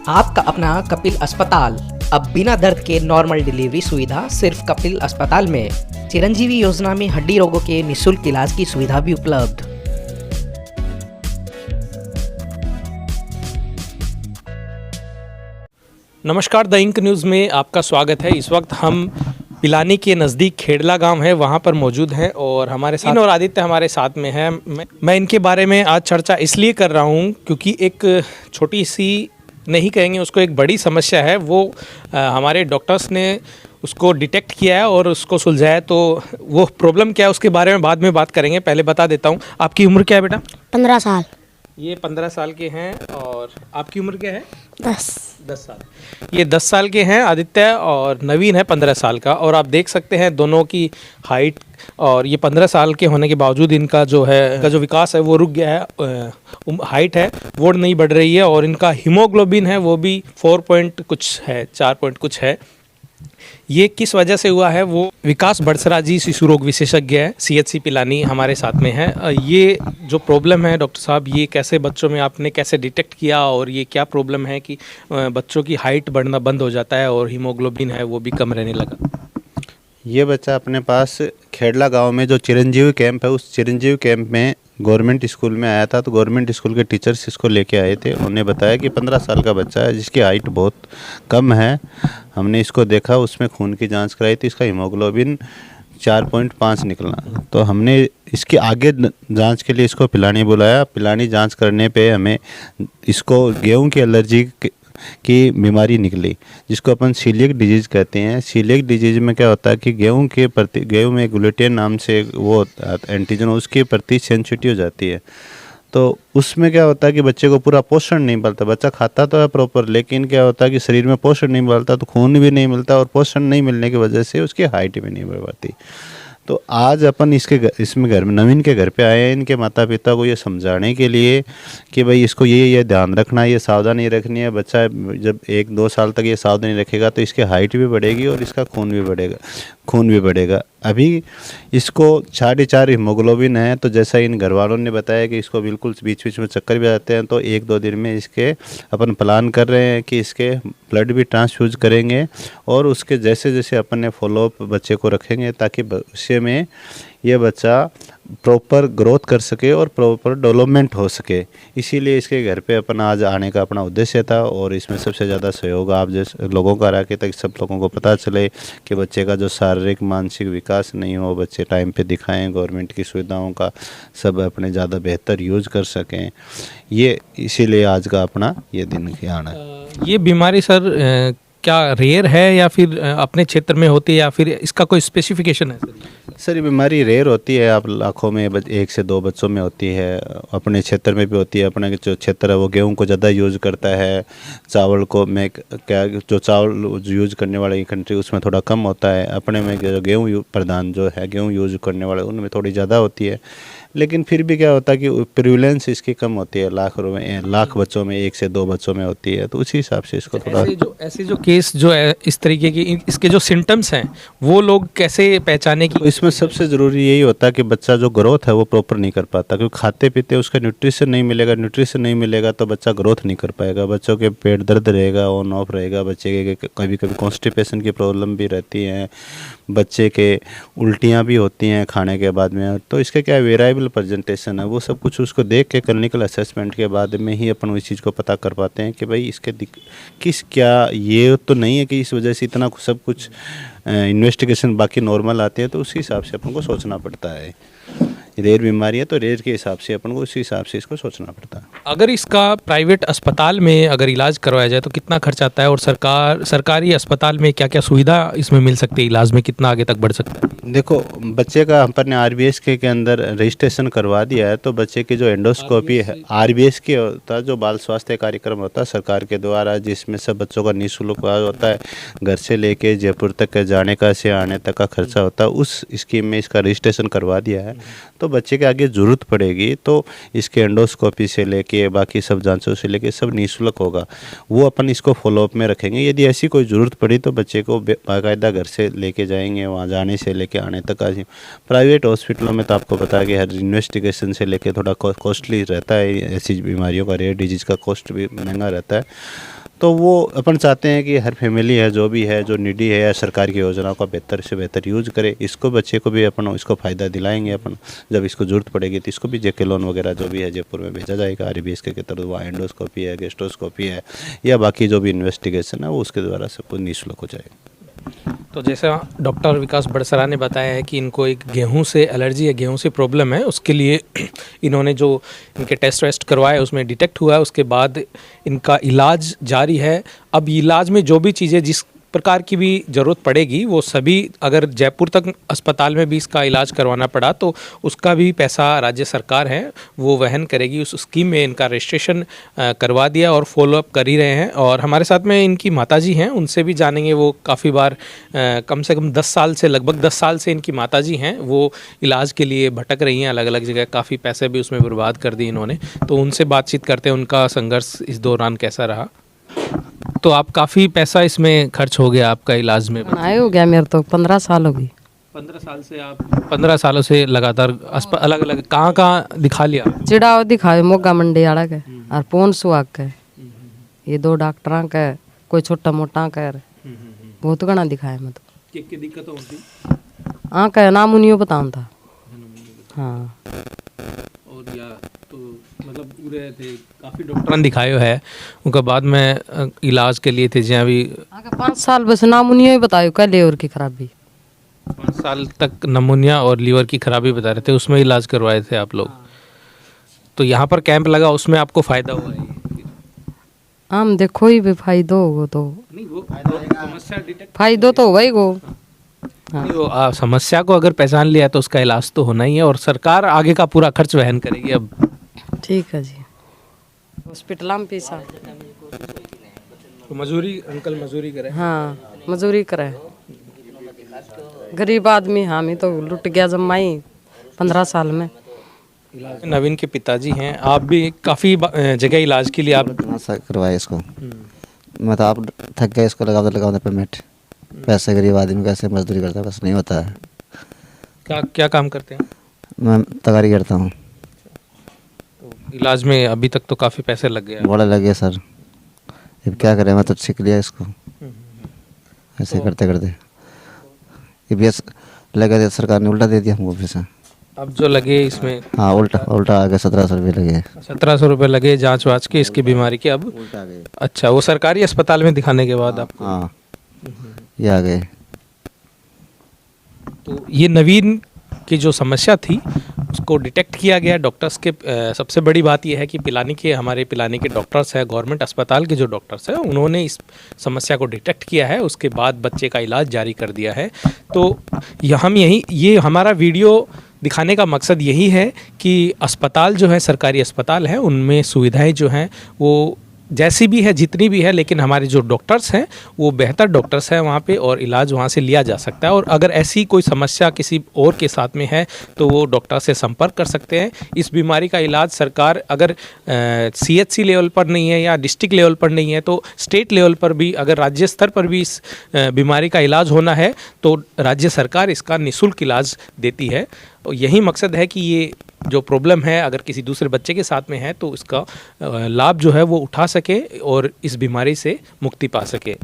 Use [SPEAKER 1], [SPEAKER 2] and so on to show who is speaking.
[SPEAKER 1] आपका अपना कपिल अस्पताल, अब बिना दर्द के नॉर्मल डिलीवरी सुविधा सिर्फ कपिल अस्पताल में। चिरंजीवी योजना में हड्डी रोगों के निःशुल्क इलाज की सुविधा भी उपलब्ध।
[SPEAKER 2] नमस्कार, द इंक न्यूज़ में आपका स्वागत है। इस वक्त हम पिलानी के नज़दीक खेड़ला गांव है, वहां पर मौजूद हैं और हमारे साथ और आदित्य हमारे साथ में है। मैं इनके बारे में आज चर्चा इसलिए कर रहा हूं क्योंकि एक छोटी सी नहीं कहेंगे उसको, एक बड़ी समस्या है। वो हमारे डॉक्टर्स ने उसको डिटेक्ट किया है और उसको सुलझाया है। तो वो प्रॉब्लम क्या है उसके बारे में बाद में बात करेंगे। पहले बता देता हूँ, आपकी उम्र क्या है बेटा?
[SPEAKER 3] 15 साल।
[SPEAKER 2] ये 15 साल के हैं। और आपकी उम्र क्या है?
[SPEAKER 3] 10
[SPEAKER 2] साल। ये 10 साल के हैं आदित्य, और नवीन है 15 साल का। और आप देख सकते हैं दोनों की हाइट, और ये 15 साल के होने के बावजूद इनका जो है का जो विकास है वो रुक गया है। हाइट है वो नहीं बढ़ रही है, और इनका हीमोग्लोबिन है वो भी 4 पॉइंट कुछ है, 4 पॉइंट कुछ है। ये किस वजह से हुआ है? वो विकास बड़सरा जी शिशु रोग विशेषज्ञ है, CHC पिलानी हमारे साथ में है। ये जो प्रॉब्लम है डॉक्टर साहब, ये कैसे बच्चों में आपने कैसे डिटेक्ट किया, और ये क्या प्रॉब्लम है कि बच्चों की हाइट बढ़ना बंद हो जाता है और हीमोग्लोबिन है वो भी कम रहने लगा?
[SPEAKER 4] ये बच्चा अपने पास खेड़ला गांव में जो चिरंजीवी कैंप है, उस चिरंजीवी कैंप में गवर्नमेंट स्कूल में आया था। तो गवर्नमेंट स्कूल के टीचर्स इसको लेके आए थे। उन्होंने बताया कि 15 साल का बच्चा है जिसकी हाइट बहुत कम है। हमने इसको देखा, उसमें खून की जांच कराई तो इसका हीमोग्लोबिन 4.5 निकला। तो हमने इसकी आगे जांच के लिए इसको पिलानी बुलाया। पिलानी जांच करने पे हमें इसको गेहूं की एलर्जी की बीमारी निकली, जिसको अपन सीलिएक डिजीज़ कहते हैं। सीलिएक डिजीज़ में क्या होता है कि गेहूं में ग्लूटेन नाम से वो एंटीजन, उसके प्रति सेंसिटिव हो जाती है। तो उसमें क्या होता है कि बच्चे को पूरा पोषण नहीं मिलता। बच्चा खाता तो है प्रॉपर, लेकिन क्या होता है कि शरीर में पोषण नहीं मिलता, तो खून भी नहीं मिलता, और पोषण नहीं मिलने की वजह से उसकी हाइट भी नहीं बढ़ पाती। तो आज अपन इसमें घर में नवीन के घर पे आए हैं, इनके माता पिता को ये समझाने के लिए कि भाई इसको ये ध्यान रखना है, ये सावधानी रखनी है। बच्चा जब 1-2 साल तक ये सावधानी रखेगा तो इसकी हाइट भी बढ़ेगी और इसका खून भी बढ़ेगा। अभी इसको 4.5 हीमोग्लोबिन है। तो जैसा इन घर वालों ने बताया कि इसको बिल्कुल बीच बीच में चक्कर भी आते हैं, तो 1-2 दिन में इसके अपन प्लान कर रहे हैं कि इसके ब्लड भी ट्रांसफ्यूज करेंगे, और उसके जैसे जैसे अपन ने फॉलोअप बच्चे को रखेंगे ताकि भविष्य में ये बच्चा प्रॉपर ग्रोथ कर सके और प्रॉपर डेवलपमेंट हो सके। इसीलिए इसके घर पे अपन आज आने का अपना उद्देश्य था, और इसमें सबसे ज़्यादा सहयोग आप जैसे लोगों का रहा कि तक सब लोगों को पता चले कि बच्चे का जो शारीरिक मानसिक विकास नहीं हो, बच्चे टाइम पे दिखाएं, गवर्नमेंट की सुविधाओं का सब अपने ज़्यादा बेहतर यूज कर सकें। ये इसीलिए आज का अपना ये दिन आना है।
[SPEAKER 2] ये बीमारी सर क्या रेयर है या फिर अपने क्षेत्र में होती है, या फिर इसका कोई स्पेसिफिकेशन है?
[SPEAKER 4] सर ये बीमारी रेयर होती है, आप लाखों में 1 से 2 बच्चों में होती है। अपने क्षेत्र में भी होती है। अपने जो क्षेत्र है वो गेहूं को ज़्यादा यूज़ करता है, चावल को में क्या जो चावल यूज़ करने वाली कंट्री उसमें थोड़ा कम होता है। अपने में जो गेहूं प्रधान जो है, गेहूं यूज़ करने वाले उनमें थोड़ी ज़्यादा होती है। लेकिन फिर भी क्या होता है कि प्रिविलेंस इसकी कम होती है। लाख बच्चों में 1 से 2 बच्चों में होती है। तो उसी हिसाब से इसको थोड़ा
[SPEAKER 2] ऐसे जो केस जो है इस तरीके की, इसके जो सिम्टम्स हैं वो लोग कैसे पहचाने की?
[SPEAKER 4] इसमें सबसे ज़रूरी यही होता है कि बच्चा जो ग्रोथ है वो प्रॉपर नहीं कर पाता, क्योंकि खाते पीते उसका न्यूट्रिशन नहीं मिलेगा तो बच्चा ग्रोथ नहीं कर पाएगा। बच्चों के पेट दर्द रहेगा, ऑन ऑफ रहेगा, बच्चे के कभी कभी कॉन्स्टिपेशन की प्रॉब्लम भी रहती है, बच्चे के उल्टियाँ भी होती हैं खाने के बाद में। तो इसके क्या वेरिएबल प्रेजेंटेशन है, वो सब कुछ उसको देख के क्लिनिकल असेसमेंट के बाद में ही अपन उस चीज़ को पता कर पाते हैं कि भाई इसके क्या ये तो नहीं है कि इस वजह से इतना सब कुछ इन्वेस्टिगेशन बाकी नॉर्मल आते हैं। तो उसी हिसाब से अपन को सोचना पड़ता है। रेयर बीमारी है तो रेयर के हिसाब से अपन को उसी हिसाब से इसको सोचना पड़ता है।
[SPEAKER 2] अगर इसका प्राइवेट अस्पताल में अगर इलाज करवाया जाए तो कितना खर्च आता है, और सरकारी अस्पताल में क्या क्या सुविधा इसमें मिल सकती है? इलाज में कितना आगे तक बढ़ सकता है?
[SPEAKER 4] देखो, बच्चे का अपन ने RBS के अंदर रजिस्ट्रेशन करवा दिया है। तो बच्चे की जो एंडोस्कोपी है, RBS के होता है, जो बाल स्वास्थ्य कार्यक्रम होता है सरकार के द्वारा, जिसमें सब बच्चों का निःशुल्क होता है। घर से लेके जयपुर तक जाने का से आने तक का खर्चा होता है। उस स्कीम में इसका रजिस्ट्रेशन करवा दिया है। तो बच्चे के आगे ज़रूरत पड़ेगी तो इसके एंडोस्कोपी से लेके बाकी सब जांचों से लेके सब निःशुल्क होगा। वो अपन इसको फॉलोअप में रखेंगे। यदि ऐसी कोई ज़रूरत पड़ी तो बच्चे को बाकायदा घर से लेके जाएंगे, वहाँ जाने से लेके आने तक। आज प्राइवेट हॉस्पिटलों में तो आपको पता है कि हर इन्वेस्टिगेशन से लेके थोड़ा कॉस्टली रहता है। ऐसी बीमारियों का, रेयर डिजीज़ का कॉस्ट भी महंगा रहता है। तो वो अपन चाहते हैं कि हर फैमिली है जो भी है, जो नीडी है, सरकार की योजनाओं का बेहतर से बेहतर यूज करे। इसको बच्चे को भी अपन इसको फ़ायदा दिलाएंगे अपन, जब इसको ज़रूरत पड़ेगी तो इसको भी जेके लोन वगैरह जो भी है जयपुर में भेजा जाएगा RBS के तरफ। वहाँ एंडोस्कोपी है, गेस्ट्रोस्कोपी है, या बाकी जो भी इन्वेस्टिगेशन है वो उसके द्वारा से पूरी निःशुल्क हो जाएगा।
[SPEAKER 2] तो जैसा डॉक्टर विकास बड़सरा ने बताया है कि इनको एक गेहूं से एलर्जी है, गेहूं से प्रॉब्लम है, उसके लिए इन्होंने जो इनके टेस्ट वेस्ट करवाए उसमें डिटेक्ट हुआ है, उसके बाद इनका इलाज जारी है। अब इलाज में जो भी चीज़ें जिस प्रकार की भी ज़रूरत पड़ेगी वो सभी, अगर जयपुर तक अस्पताल में भी इसका इलाज करवाना पड़ा तो उसका भी पैसा राज्य सरकार है वो वहन करेगी। उस स्कीम में इनका रजिस्ट्रेशन करवा दिया और फॉलोअप कर ही रहे हैं। और हमारे साथ में इनकी माताजी हैं, उनसे भी जानेंगे। वो काफ़ी बार कम से कम 10 साल से, लगभग 10 साल से इनकी माताजी हैं, वो इलाज के लिए भटक रही हैं अलग अलग जगह, काफ़ी पैसे भी उसमें बर्बाद कर दिए इन्होंने। तो उनसे बातचीत करते हैं, उनका संघर्ष इस दौरान कैसा रहा। तो आप काफ़ी पैसा इसमें खर्च हो गया आपका इलाज में?
[SPEAKER 3] आए हो गया मेरे तो 15 साल हो गई।
[SPEAKER 2] 15 साल से आप 15 सालों से लगातार अलग अलग कहाँ दिखा लिया?
[SPEAKER 3] चिड़ाव दिखाए मोगा मंडी आड़ा के और पोन सुहाग के, ये 2 डॉक्टरा के, कोई छोटा मोटा कर बहुत घना दिखाए। मैं तो
[SPEAKER 2] क्या दिक्कत होती?
[SPEAKER 3] हाँ कह नाम उन्हीं बताऊँ था। हाँ
[SPEAKER 2] और या तो मतलब पूरे थे काफ़ी डॉक्टर दिखाए है, उनका बाद में इलाज के लिए थे जहाँ भी
[SPEAKER 3] 5 साल बस नाम उन्हीं बतायो क्या लीवर की खराबी।
[SPEAKER 2] 5 साल तक नमूनिया और लीवर की खराबी बता रहे थे, उसमें इलाज करवाए थे आप लोग। तो यहाँ पर कैंप लगा, उसमें आपको फ़ायदा हुआ है?
[SPEAKER 3] हम देखो ही फायदो होगो तो
[SPEAKER 2] नहीं, वो समस्या डिटेक्ट
[SPEAKER 3] फायदो तो होगा ही गो।
[SPEAKER 2] नहीं, वो समस्या को अगर पहचान लिया तो उसका इलाज तो होना ही है और सरकार आगे का पूरा खर्च वहन करेगी। अब
[SPEAKER 3] ठीक है जी। हॉस्पिटल में पैसा
[SPEAKER 2] तो मजूरी, अंकल मजूरी करे?
[SPEAKER 3] हाँ मजूरी करे, गरीब आदमी। हामी तो लुट गया जमाई 15 साल में।
[SPEAKER 2] नवीन के पिताजी हैं, आप भी काफ़ी जगह इलाज के लिए आप
[SPEAKER 5] करवाए इसको। मैं तो आप थक गए इसको लगाते पेमेंट। पैसे गरीब आदमी कैसे मजदूरी करता है, बस नहीं होता है।
[SPEAKER 2] क्या क्या काम करते हैं?
[SPEAKER 5] मैं तगारी करता हूँ।
[SPEAKER 2] तो इलाज में अभी तक तो काफ़ी पैसे लग गए?
[SPEAKER 5] बड़ा लगे सर, अब क्या करें, मैं तो सीख लिया इसको ऐसे करते करते। ये लगे सरकार ने उल्टा दे दिया हमको पैसा।
[SPEAKER 2] अब जो लगे इसमें?
[SPEAKER 5] हाँ उल्टा आ गया, 1700 रुपये लगे।
[SPEAKER 2] 1700 रुपये लगे जांच वाच के इसकी बीमारी के? अब
[SPEAKER 5] उल्टा आ गए।
[SPEAKER 2] अच्छा, वो सरकारी अस्पताल में दिखाने के बाद आपको?
[SPEAKER 5] हाँ ये आ गए।
[SPEAKER 2] तो ये नवीन की जो समस्या थी उसको डिटेक्ट किया गया डॉक्टर्स के। सबसे बड़ी बात यह है कि हमारे पिलानी के डॉक्टर्स हैं, गवर्नमेंट अस्पताल के जो डॉक्टर्स हैं, उन्होंने इस समस्या को डिटेक्ट किया है, उसके बाद बच्चे का इलाज जारी कर दिया है। तो ये हमारा वीडियो दिखाने का मकसद यही है कि अस्पताल जो है, सरकारी अस्पताल है, उनमें सुविधाएं जो हैं वो जैसी भी है, जितनी भी है, लेकिन हमारे जो डॉक्टर्स हैं वो बेहतर डॉक्टर्स हैं वहाँ पे और इलाज वहाँ से लिया जा सकता है। और अगर ऐसी कोई समस्या किसी और के साथ में है तो वो डॉक्टर से संपर्क कर सकते हैं। इस बीमारी का इलाज सरकार अगर CHC लेवल पर नहीं है या डिस्ट्रिक्ट लेवल पर नहीं है तो स्टेट लेवल पर भी, अगर राज्य स्तर पर भी इस बीमारी का इलाज होना है तो राज्य सरकार इसका निःशुल्क इलाज देती है। और यही मकसद है कि ये जो प्रॉब्लम है अगर किसी दूसरे बच्चे के साथ में है तो इसका लाभ जो है वो उठा सके और इस बीमारी से मुक्ति पा सके।